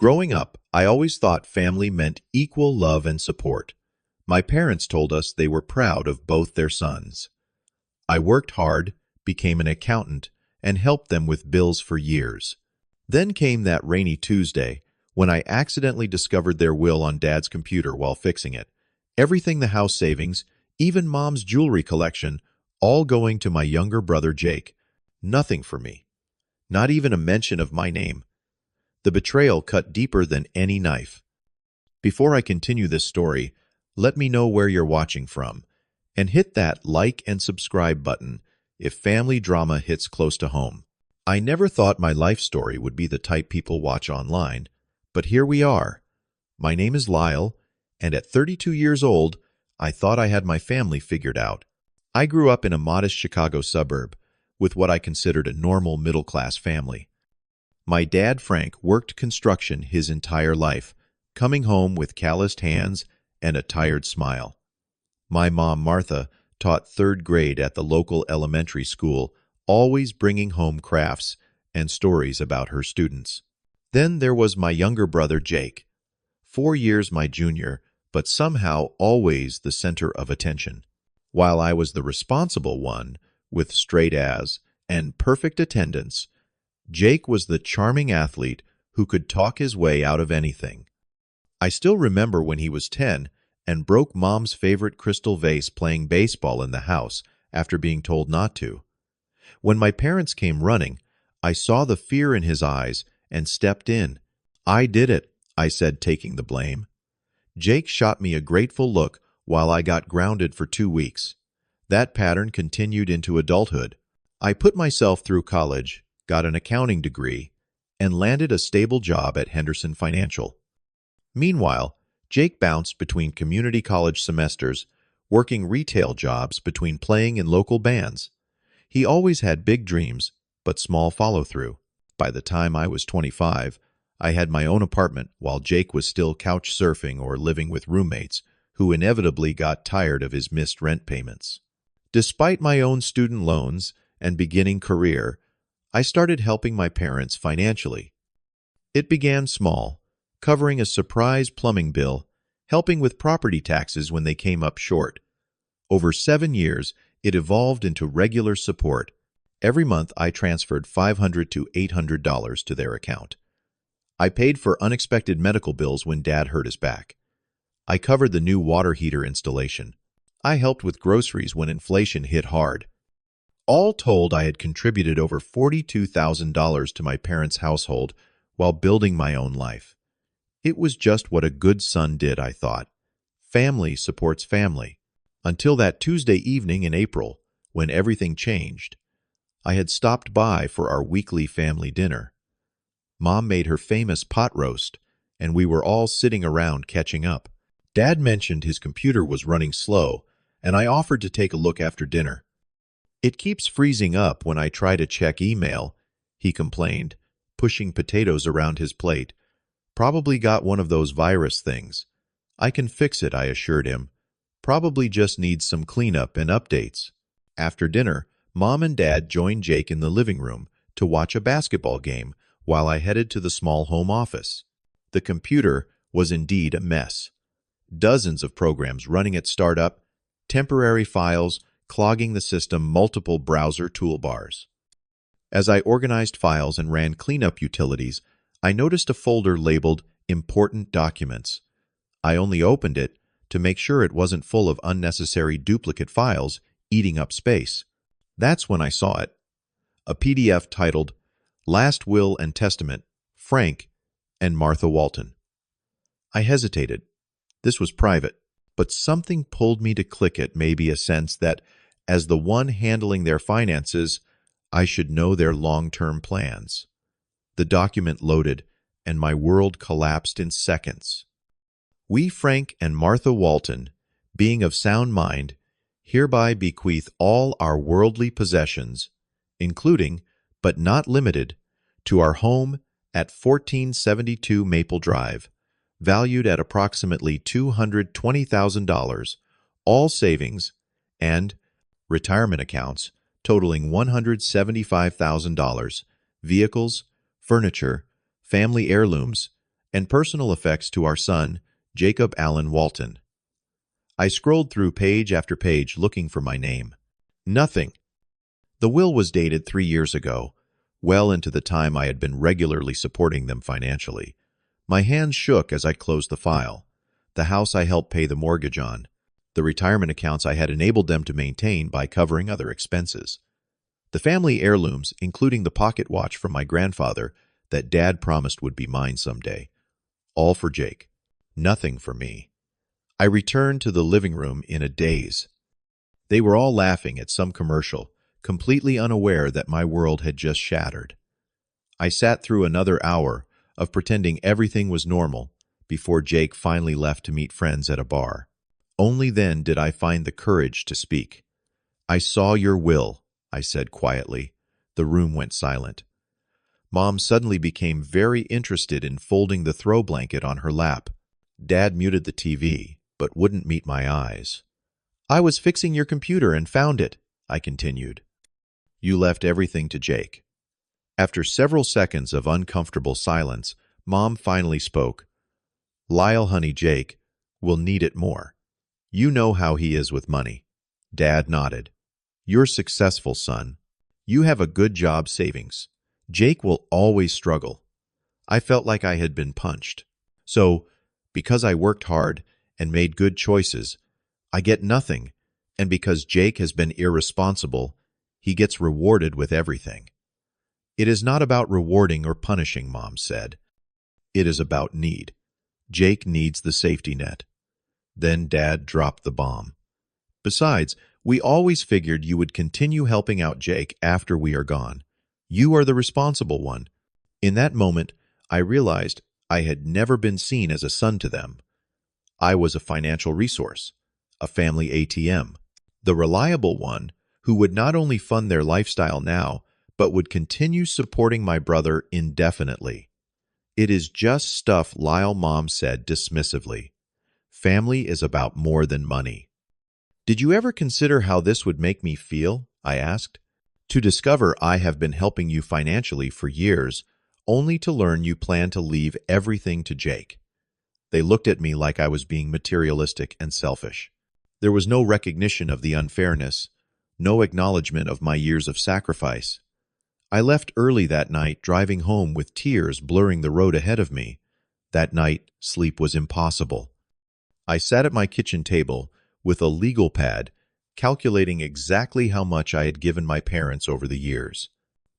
Growing up, I always thought family meant equal love and support. My parents told us they were proud of both their sons. I worked hard, became an accountant, and helped them with bills for years. Then came that rainy Tuesday when I accidentally discovered their will on Dad's computer while fixing it. Everything, the house savings, even Mom's jewelry collection, all going to my younger brother Jake. Nothing for me. Not even a mention of my name. The betrayal cut deeper than any knife. Before I continue this story, let me know where you're watching from, and hit that like and subscribe button if family drama hits close to home. I never thought my life story would be the type people watch online, but here we are. My name is Lyle, and at 32 years old, I thought I had my family figured out. I grew up in a modest Chicago suburb with what I considered a normal middle-class family. My dad, Frank, worked construction his entire life, coming home with calloused hands and a tired smile. My mom, Martha, taught third grade at the local elementary school, always bringing home crafts and stories about her students. Then there was my younger brother, Jake, 4 years my junior, but somehow always the center of attention. While I was the responsible one, with straight A's and perfect attendance, Jake was the charming athlete who could talk his way out of anything. I still remember when he was 10 and broke Mom's favorite crystal vase playing baseball in the house after being told not to. When my parents came running, I saw the fear in his eyes and stepped in. "I did it," I said, taking the blame. Jake shot me a grateful look while I got grounded for 2 weeks. That pattern continued into adulthood. I put myself through college, got an accounting degree, and landed a stable job at Henderson Financial. Meanwhile, Jake bounced between community college semesters, working retail jobs between playing in local bands. He always had big dreams, but small follow-through. By the time I was 25, I had my own apartment while Jake was still couch surfing or living with roommates who inevitably got tired of his missed rent payments. Despite my own student loans and beginning career, I started helping my parents financially. It began small, covering a surprise plumbing bill, helping with property taxes when they came up short. Over 7 years, it evolved into regular support. Every month, I transferred $500 to $800 to their account. I paid for unexpected medical bills when Dad hurt his back. I covered the new water heater installation. I helped with groceries when inflation hit hard. All told, I had contributed over $42,000 to my parents' household while building my own life. It was just what a good son did, I thought. Family supports family. Until that Tuesday evening in April, when everything changed. I had stopped by for our weekly family dinner. Mom made her famous pot roast, and we were all sitting around catching up. Dad mentioned his computer was running slow, and I offered to take a look after dinner. "It keeps freezing up when I try to check email," he complained, pushing potatoes around his plate. "Probably got one of those virus things." "I can fix it," I assured him. "Probably just needs some cleanup and updates." After dinner, Mom and Dad joined Jake in the living room to watch a basketball game while I headed to the small home office. The computer was indeed a mess. Dozens of programs running at startup, temporary files clogging the system, multiple browser toolbars. As I organized files and ran cleanup utilities, I noticed a folder labeled Important Documents. I only opened it to make sure it wasn't full of unnecessary duplicate files eating up space. That's when I saw it. A PDF titled Last Will and Testament, Frank and Martha Walton. I hesitated. This was private, but something pulled me to click it, maybe a sense that, as the one handling their finances, I should know their long-term plans. The document loaded, and my world collapsed in seconds. "We, Frank and Martha Walton, being of sound mind, hereby bequeath all our worldly possessions, including, but not limited, to our home at 1472 Maple Drive, valued at approximately $220,000, all savings, and retirement accounts totaling $175,000, vehicles, furniture, family heirlooms, and personal effects to our son, Jacob Allen Walton. I scrolled through page after page looking for my name. Nothing. The will was dated 3 years ago, well into the time I had been regularly supporting them financially. My hands shook as I closed the file. The house I helped pay the mortgage on, the retirement accounts I had enabled them to maintain by covering other expenses. The family heirlooms, including the pocket watch from my grandfather that Dad promised would be mine someday. All for Jake. Nothing for me. I returned to the living room in a daze. They were all laughing at some commercial, completely unaware that my world had just shattered. I sat through another hour of pretending everything was normal before Jake finally left to meet friends at a bar. Only then did I find the courage to speak. "I saw your will," I said quietly. The room went silent. Mom suddenly became very interested in folding the throw blanket on her lap. Dad muted the TV, but wouldn't meet my eyes. "I was fixing your computer and found it," I continued. "You left everything to Jake." After several seconds of uncomfortable silence, Mom finally spoke. "Lyle, honey, Jake will need it more. You know how he is with money." Dad nodded. "You're successful, son. You have a good job savings. Jake will always struggle." I felt like I had been punched. So, because I worked hard and made good choices, I get nothing, and because Jake has been irresponsible, he gets rewarded with everything. "It is not about rewarding or punishing," Mom said. "It is about need. Jake needs the safety net." Then Dad dropped the bomb. "Besides, we always figured you would continue helping out Jake after we are gone. You are the responsible one." In that moment, I realized I had never been seen as a son to them. I was a financial resource, a family ATM, the reliable one who would not only fund their lifestyle now, but would continue supporting my brother indefinitely. "It is just stuff," Lyle, Mom said dismissively. "Family is about more than money." "Did you ever consider how this would make me feel?" I asked. "To discover I have been helping you financially for years, only to learn you plan to leave everything to Jake." They looked at me like I was being materialistic and selfish. There was no recognition of the unfairness, no acknowledgement of my years of sacrifice. I left early that night, driving home with tears blurring the road ahead of me. That night, sleep was impossible. I sat at my kitchen table with a legal pad, calculating exactly how much I had given my parents over the years.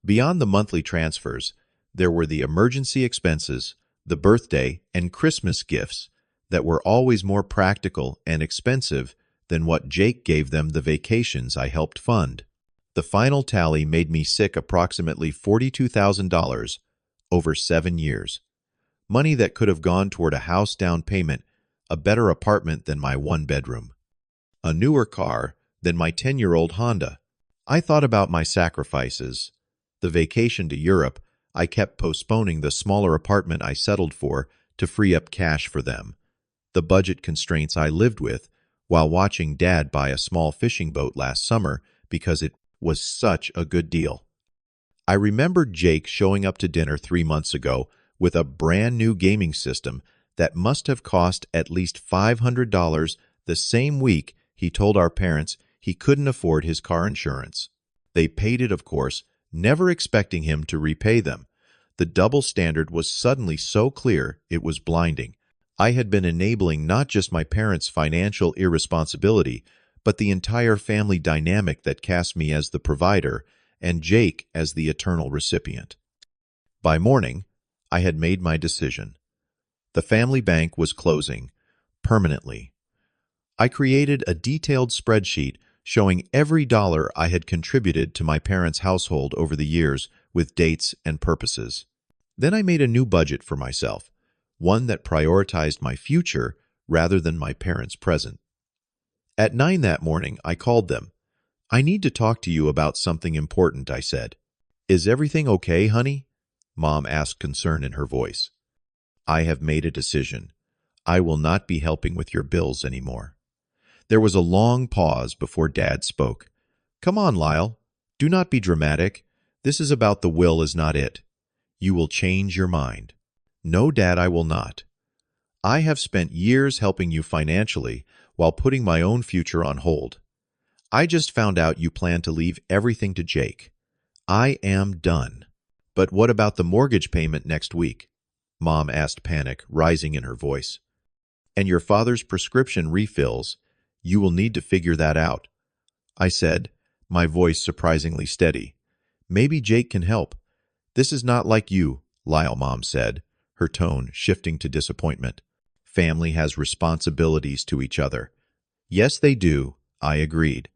Beyond the monthly transfers, there were the emergency expenses, the birthday and Christmas gifts that were always more practical and expensive than what Jake gave them the vacations I helped fund. The final tally made me sick approximately $42,000 over 7 years. Money that could have gone toward a house down payment, a better apartment than my one-bedroom, a newer car than my 10-year-old Honda. I thought about my sacrifices. The vacation to Europe, I kept postponing the smaller apartment I settled for to free up cash for them. The budget constraints I lived with while watching Dad buy a small fishing boat last summer because it was such a good deal. I remembered Jake showing up to dinner 3 months ago with a brand new gaming system that must have cost at least $500 the same week he told our parents he couldn't afford his car insurance. They paid it, of course, never expecting him to repay them. The double standard was suddenly so clear it was blinding. I had been enabling not just my parents' financial irresponsibility, but the entire family dynamic that cast me as the provider and Jake as the eternal recipient. By morning, I had made my decision. The family bank was closing permanently. I created a detailed spreadsheet showing every dollar I had contributed to my parents' household over the years with dates and purposes. Then I made a new budget for myself, one that prioritized my future rather than my parents' present. At 9 that morning, I called them. "I need to talk to you about something important," I said. "Is everything okay, honey?" Mom asked, concern in her voice. "I have made a decision. I will not be helping with your bills anymore." There was a long pause before Dad spoke. "Come on, Lyle. Do not be dramatic. This is about the will, is not it. You will change your mind." No, Dad, I will not. I have spent years helping you financially while putting my own future on hold. I just found out you plan to leave everything to Jake. I am done. But what about the mortgage payment next week? Mom asked, panic rising in her voice. And your father's prescription refills. You will need to figure that out. I said, my voice surprisingly steady. Maybe Jake can help. This is not like you, Lyle, Mom said, her tone shifting to disappointment. Family has responsibilities to each other. Yes, they do, I agreed.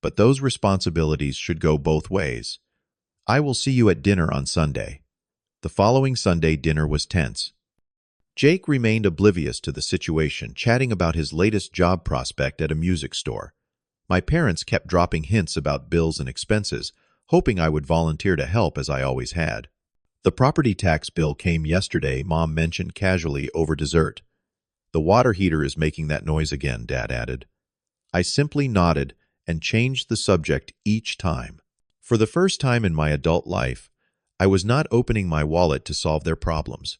But those responsibilities should go both ways. I will see you at dinner on Sunday. The following Sunday, dinner was tense. Jake remained oblivious to the situation, chatting about his latest job prospect at a music store. My parents kept dropping hints about bills and expenses, hoping I would volunteer to help as I always had. The property tax bill came yesterday, Mom mentioned casually over dessert. The water heater is making that noise again, Dad added. I simply nodded and changed the subject each time. For the first time in my adult life, I was not opening my wallet to solve their problems.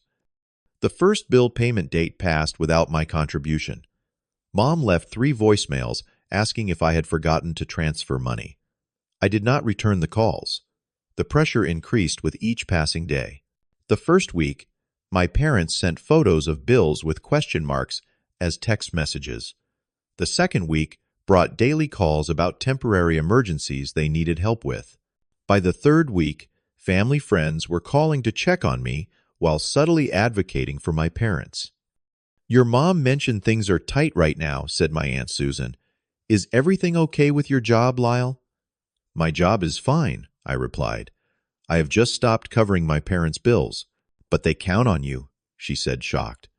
The first bill payment date passed without my contribution. Mom left 3 voicemails asking if I had forgotten to transfer money. I did not return the calls. The pressure increased with each passing day. The first week, my parents sent photos of bills with question marks as text messages. The second week brought daily calls about temporary emergencies they needed help with. By the third week, family friends were calling to check on me while subtly advocating for my parents. Your mom mentioned things are tight right now, said my Aunt Susan. Is everything okay with your job, Lyle? My job is fine, I replied. I have just stopped covering my parents' bills. But they count on you, she said, shocked.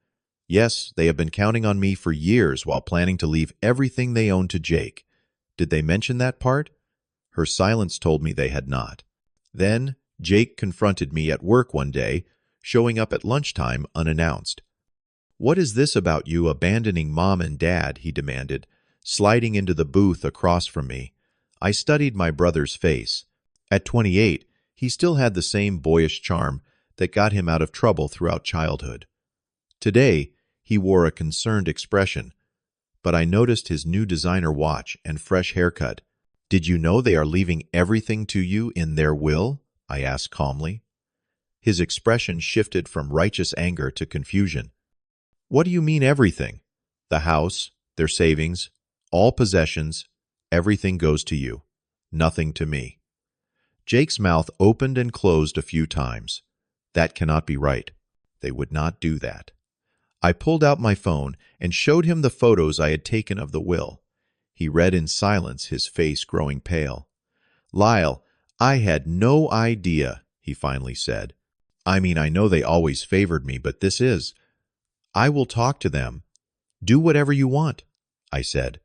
Yes, they have been counting on me for years while planning to leave everything they own to Jake. Did they mention that part? Her silence told me they had not. Then Jake confronted me at work one day, showing up at lunchtime unannounced. What is this about you abandoning Mom and Dad? He demanded, sliding into the booth across from me. I studied my brother's face. At 28, he still had the same boyish charm that got him out of trouble throughout childhood. Today, he wore a concerned expression, but I noticed his new designer watch and fresh haircut. Did you know they are leaving everything to you in their will? I asked calmly. His expression shifted from righteous anger to confusion. What do you mean everything? The house, their savings, all possessions, everything goes to you, nothing to me. Jake's mouth opened and closed a few times. That cannot be right. They would not do that. I pulled out my phone and showed him the photos I had taken of the will. He read in silence, his face growing pale. Lyle, I had no idea, he finally said. I mean, I know they always favored me, but this is... I will talk to them. Do whatever you want, I said.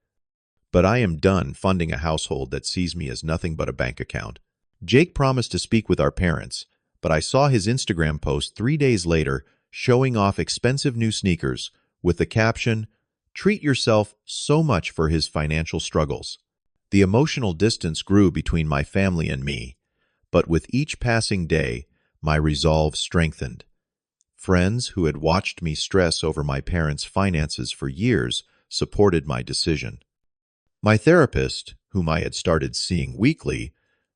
But I am done funding a household that sees me as nothing but a bank account. Jake promised to speak with our parents, but I saw his Instagram post 3 days later showing off expensive new sneakers with the caption, "Treat yourself," so much for his financial struggles. The emotional distance grew between my family and me, but with each passing day, my resolve strengthened. Friends who had watched me stress over my parents' finances for years supported my decision. My therapist, whom I had started seeing weekly,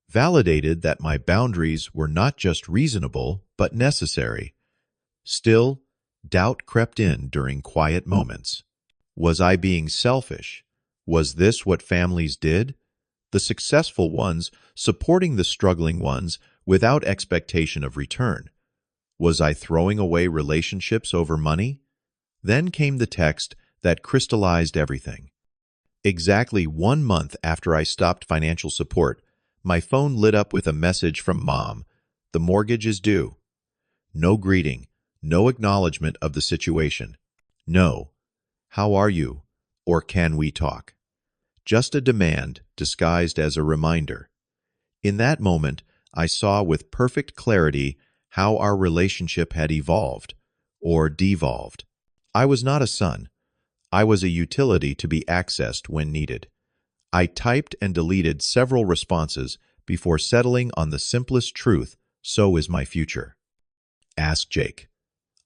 validated that my boundaries were not just reasonable, but necessary. Still, doubt crept in during quiet moments. Was I being selfish? Was this what families did? The successful ones supporting the struggling ones without expectation of return. Was I throwing away relationships over money? Then came the text that crystallized everything. Exactly 1 month after I stopped financial support, my phone lit up with a message from Mom. The mortgage is due. No greeting, no acknowledgement of the situation. No, how are you? Or can we talk? Just a demand disguised as a reminder. In that moment, I saw with perfect clarity how our relationship had evolved, or devolved. I was not a son. I was a utility to be accessed when needed. I typed and deleted several responses before settling on the simplest truth: so is my future. Ask Jake.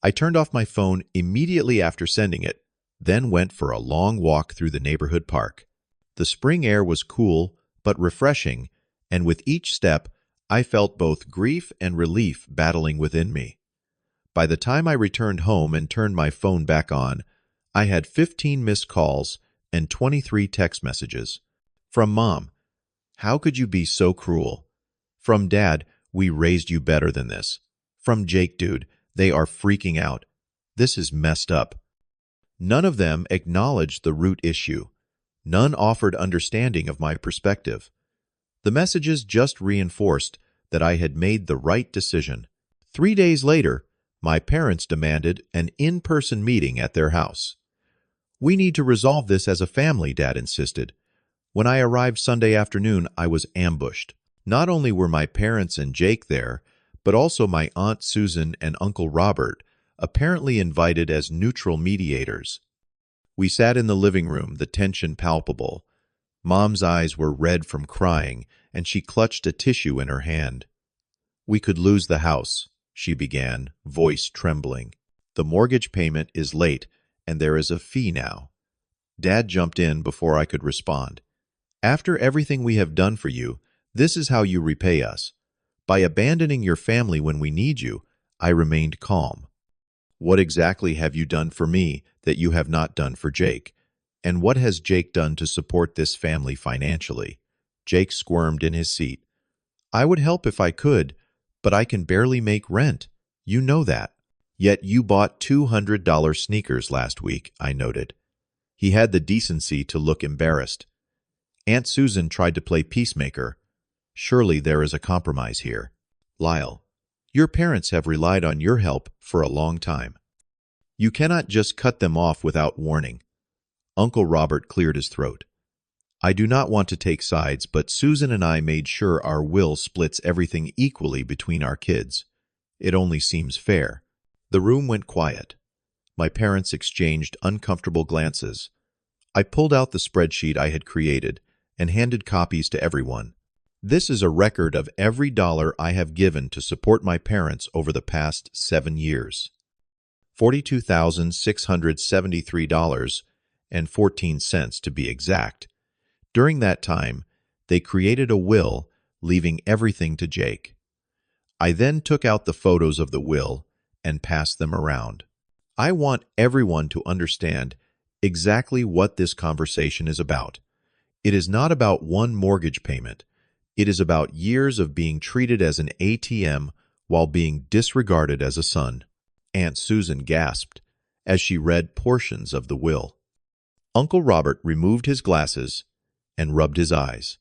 I turned off my phone immediately after sending it, then went for a long walk through the neighborhood park. The spring air was cool but refreshing, and with each step, I felt both grief and relief battling within me. By the time I returned home and turned my phone back on, I had 15 missed calls and 23 text messages. From Mom, "How could you be so cruel?" From Dad, "We raised you better than this." From Jake, "Dude, they are freaking out. This is messed up." None of them acknowledged the root issue. None offered understanding of my perspective. The messages just reinforced that I had made the right decision. 3 days later, my parents demanded an in-person meeting at their house. "We need to resolve this as a family," Dad insisted. When I arrived Sunday afternoon, I was ambushed. Not only were my parents and Jake there, but also my Aunt Susan and Uncle Robert, apparently invited as neutral mediators. We sat in the living room, the tension palpable. Mom's eyes were red from crying, and she clutched a tissue in her hand. "We could lose the house," she began, voice trembling. "The mortgage payment is late, and there is a fee now." Dad jumped in before I could respond. "After everything we have done for you, this is how you repay us. By abandoning your family when we need you." I remained calm. "What exactly have you done for me that you have not done for Jake? And what has Jake done to support this family financially?" Jake squirmed in his seat. "I would help if I could, but I can barely make rent. You know that." "Yet you bought $200 sneakers last week," I noted. He had the decency to look embarrassed. Aunt Susan tried to play peacemaker. "Surely there is a compromise here." "Lyle, your parents have relied on your help for a long time. You cannot just cut them off without warning." Uncle Robert cleared his throat. "I do not want to take sides, but Susan and I made sure our will splits everything equally between our kids. It only seems fair." The room went quiet. My parents exchanged uncomfortable glances. I pulled out the spreadsheet I had created and handed copies to everyone. "This is a record of every dollar I have given to support my parents over the past 7 years. $42,673.14 to be exact. During that time, they created a will, leaving everything to Jake. I then took out the photos of the will and passed them around. I want everyone to understand exactly what this conversation is about. It is not about one mortgage payment. It is about years of being treated as an ATM while being disregarded as a son." Aunt Susan gasped as she read portions of the will. Uncle Robert removed his glasses and rubbed his eyes.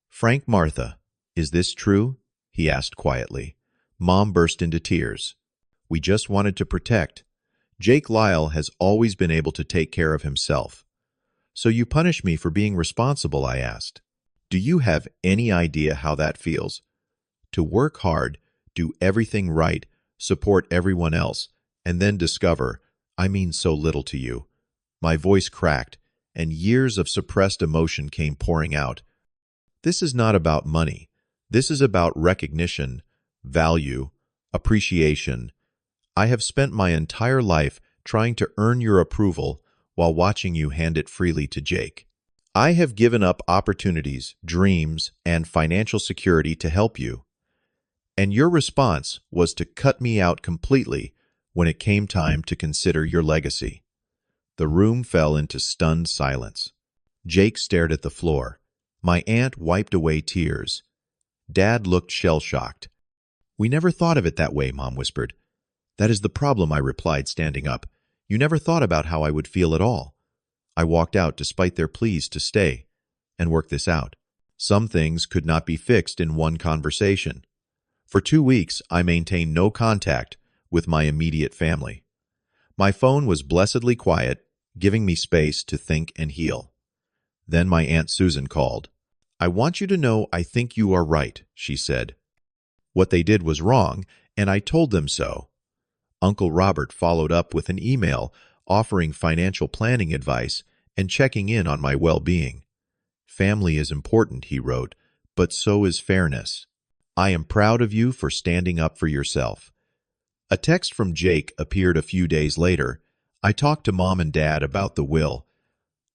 "Frank, Martha, is this true?" he asked quietly. Mom burst into tears. "We just wanted to protect. Jake Lyle has always been able to take care of himself." "So you punish me for being responsible?" I asked. "Do you have any idea how that feels? To work hard, do everything right, support everyone else, and then discover I mean so little to you." My voice cracked, and years of suppressed emotion came pouring out. "This is not about money. This is about recognition, value, appreciation. I have spent my entire life trying to earn your approval while watching you hand it freely to Jake. I have given up opportunities, dreams, and financial security to help you. And your response was to cut me out completely when it came time to consider your legacy." The room fell into stunned silence. Jake stared at the floor. My aunt wiped away tears. Dad looked shell-shocked. "We never thought of it that way," Mom whispered. "That is the problem," I replied, standing up. "You never thought about how I would feel at all." I walked out despite their pleas to stay and work this out. Some things could not be fixed in one conversation. For 2 weeks, I maintained no contact with my immediate family. My phone was blessedly quiet, giving me space to think and heal. Then my Aunt Susan called. "I want you to know I think you are right," she said. "What they did was wrong, and I told them so." Uncle Robert followed up with an email offering financial planning advice and checking in on my well-being. "Family is important," he wrote, "but so is fairness. I am proud of you for standing up for yourself." A text from Jake appeared a few days later. I talked to Mom and Dad about the will.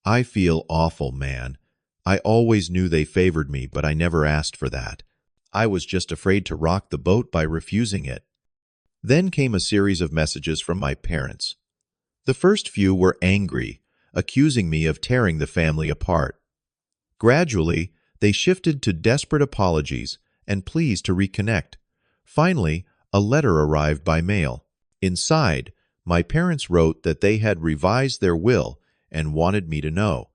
I feel awful, man. I always knew they favored me, but I never asked for that. I was just afraid to rock the boat by refusing it. Then came a series of messages from my parents. The first few were angry, accusing me of tearing the family apart. Gradually, they shifted to desperate apologies and pleas to reconnect. Finally, a letter arrived by mail. Inside, my parents wrote that they had revised their will and wanted me to know.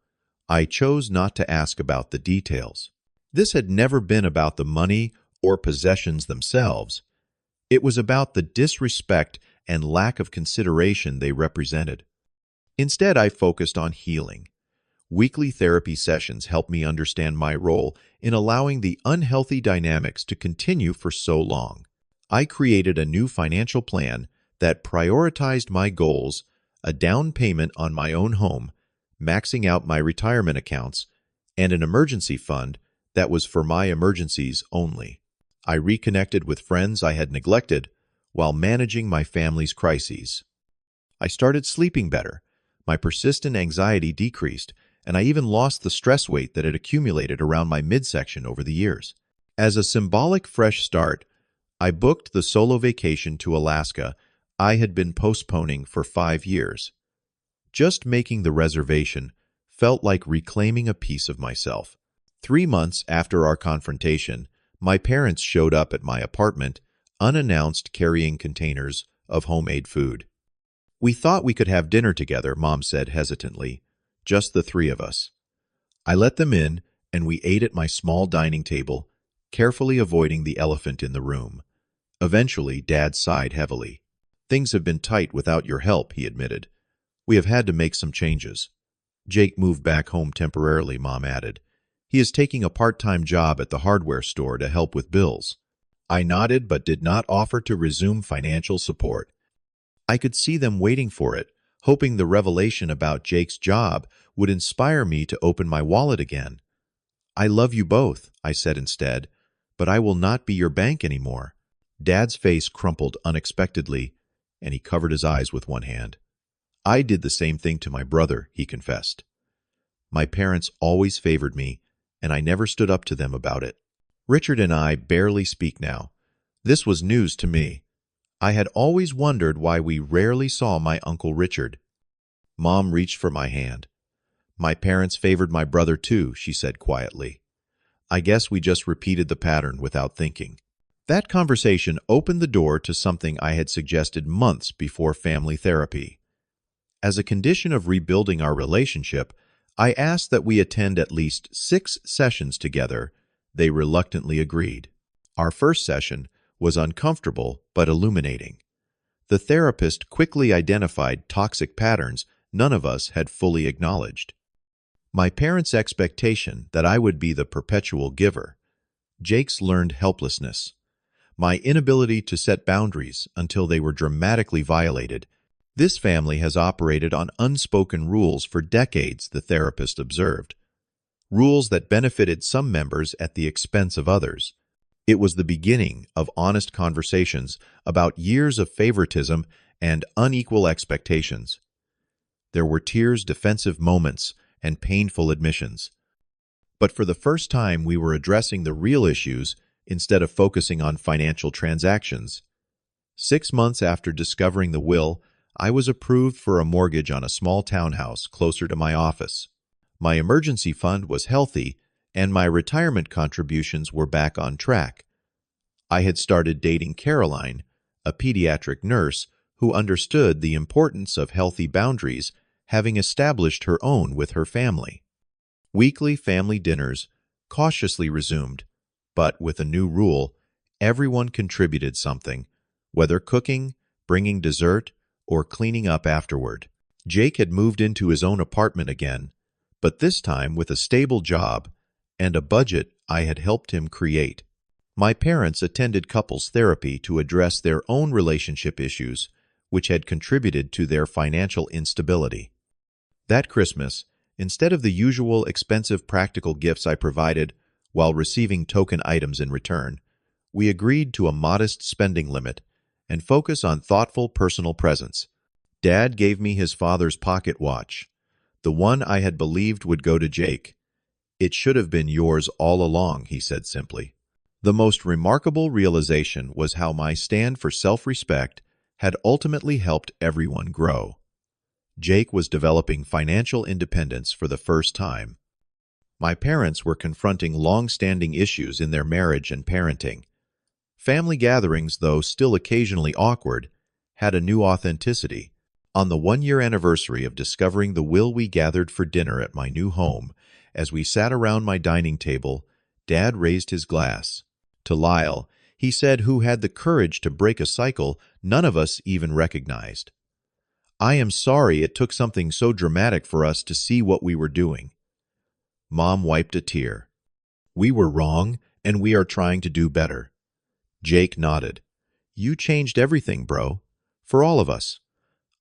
I chose not to ask about the details. This had never been about the money or possessions themselves. It was about the disrespect and lack of consideration they represented. Instead, I focused on healing. Weekly therapy sessions helped me understand my role in allowing the unhealthy dynamics to continue for so long. I created a new financial plan that prioritized my goals, a down payment on my own home, maxing out my retirement accounts, and an emergency fund that was for my emergencies only. I reconnected with friends I had neglected while managing my family's crises. I started sleeping better, my persistent anxiety decreased, and I even lost the stress weight that had accumulated around my midsection over the years. As a symbolic fresh start, I booked the solo vacation to Alaska I had been postponing for 5 years. Just making the reservation felt like reclaiming a piece of myself. 3 months after our confrontation, my parents showed up at my apartment, unannounced, carrying containers of homemade food. "We thought we could have dinner together," Mom said hesitantly. "Just the three of us." I let them in, and we ate at my small dining table, carefully avoiding the elephant in the room. Eventually, Dad sighed heavily. "Things have been tight without your help," he admitted. "We have had to make some changes." "Jake moved back home temporarily," Mom added. "He is taking a part-time job at the hardware store to help with bills." I nodded but did not offer to resume financial support. I could see them waiting for it, hoping the revelation about Jake's job would inspire me to open my wallet again. "I love you both," I said instead, "but I will not be your bank anymore." Dad's face crumpled unexpectedly, and he covered his eyes with one hand. "I did the same thing to my brother," he confessed. "My parents always favored me, and I never stood up to them about it. Richard and I barely speak now. This was news to me. I had always wondered why we rarely saw my Uncle Richard." Mom reached for my hand. "My parents favored my brother too," she said quietly. "I guess we just repeated the pattern without thinking." That conversation opened the door to something I had suggested months before family therapy. As a condition of rebuilding our relationship, I asked that we attend at least 6 sessions together. They reluctantly agreed. Our first session was uncomfortable but illuminating. The therapist quickly identified toxic patterns none of us had fully acknowledged. My parents' expectation that I would be the perpetual giver. Jake's learned helplessness. My inability to set boundaries until they were dramatically violated. This family has operated on unspoken rules for decades, the therapist observed. Rules that benefited some members at the expense of others. It was the beginning of honest conversations about years of favoritism and unequal expectations. There were tears, defensive moments, and painful admissions. But for the first time, we were addressing the real issues instead of focusing on financial transactions. 6 months after discovering the will, I was approved for a mortgage on a small townhouse closer to my office. My emergency fund was healthy, and my retirement contributions were back on track. I had started dating Caroline, a pediatric nurse who understood the importance of healthy boundaries, having established her own with her family. Weekly family dinners cautiously resumed, but with a new rule: everyone contributed something, whether cooking, bringing dessert, or cleaning up afterward. Jake had moved into his own apartment again, but this time with a stable job and a budget I had helped him create. My parents attended couples therapy to address their own relationship issues, which had contributed to their financial instability. That Christmas, instead of the usual expensive practical gifts I provided while receiving token items in return, we agreed to a modest spending limit and focus on thoughtful personal presence. Dad gave me his father's pocket watch, the one I had believed would go to Jake. "It should have been yours all along," he said simply. The most remarkable realization was how my stand for self-respect had ultimately helped everyone grow. Jake was developing financial independence for the first time. My parents were confronting long-standing issues in their marriage and parenting. Family gatherings, though still occasionally awkward, had a new authenticity. On the one-year anniversary of discovering the will, we gathered for dinner at my new home. As we sat around my dining table, Dad raised his glass. To Lyle, he said, who had the courage to break a cycle none of us even recognized. "I am sorry it took something so dramatic for us to see what we were doing." Mom wiped a tear. "We were wrong, and we are trying to do better." Jake nodded. "You changed everything, bro. For all of us."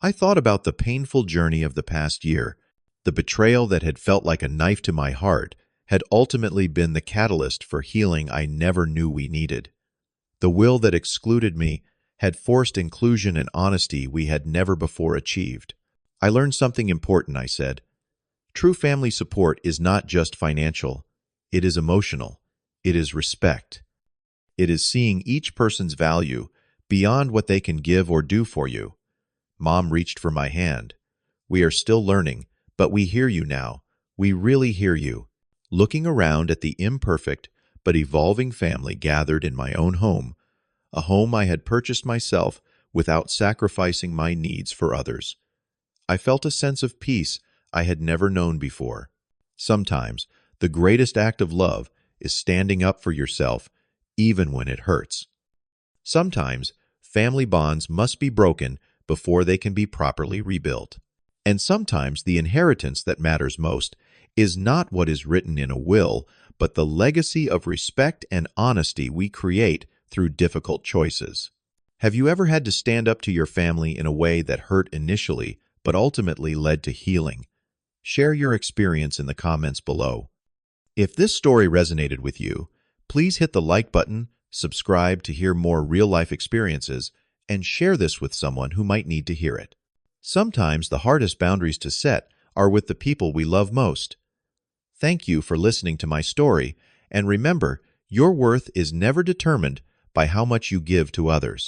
I thought about the painful journey of the past year. The betrayal that had felt like a knife to my heart had ultimately been the catalyst for healing I never knew we needed. The will that excluded me had forced inclusion and honesty we had never before achieved. "I learned something important," I said. "True family support is not just financial. It is emotional. It is respect. It is seeing each person's value beyond what they can give or do for you." Mom reached for my hand. "We are still learning, but we hear you now. We really hear you." Looking around at the imperfect but evolving family gathered in my own home, a home I had purchased myself without sacrificing my needs for others, I felt a sense of peace I had never known before. Sometimes the greatest act of love is standing up for yourself, even when it hurts. Sometimes family bonds must be broken before they can be properly rebuilt. And sometimes the inheritance that matters most is not what is written in a will, but the legacy of respect and honesty we create through difficult choices. Have you ever had to stand up to your family in a way that hurt initially, but ultimately led to healing? Share your experience in the comments below. If this story resonated with you, please hit the like button, subscribe to hear more real-life experiences, and share this with someone who might need to hear it. Sometimes the hardest boundaries to set are with the people we love most. Thank you for listening to my story, and remember, your worth is never determined by how much you give to others.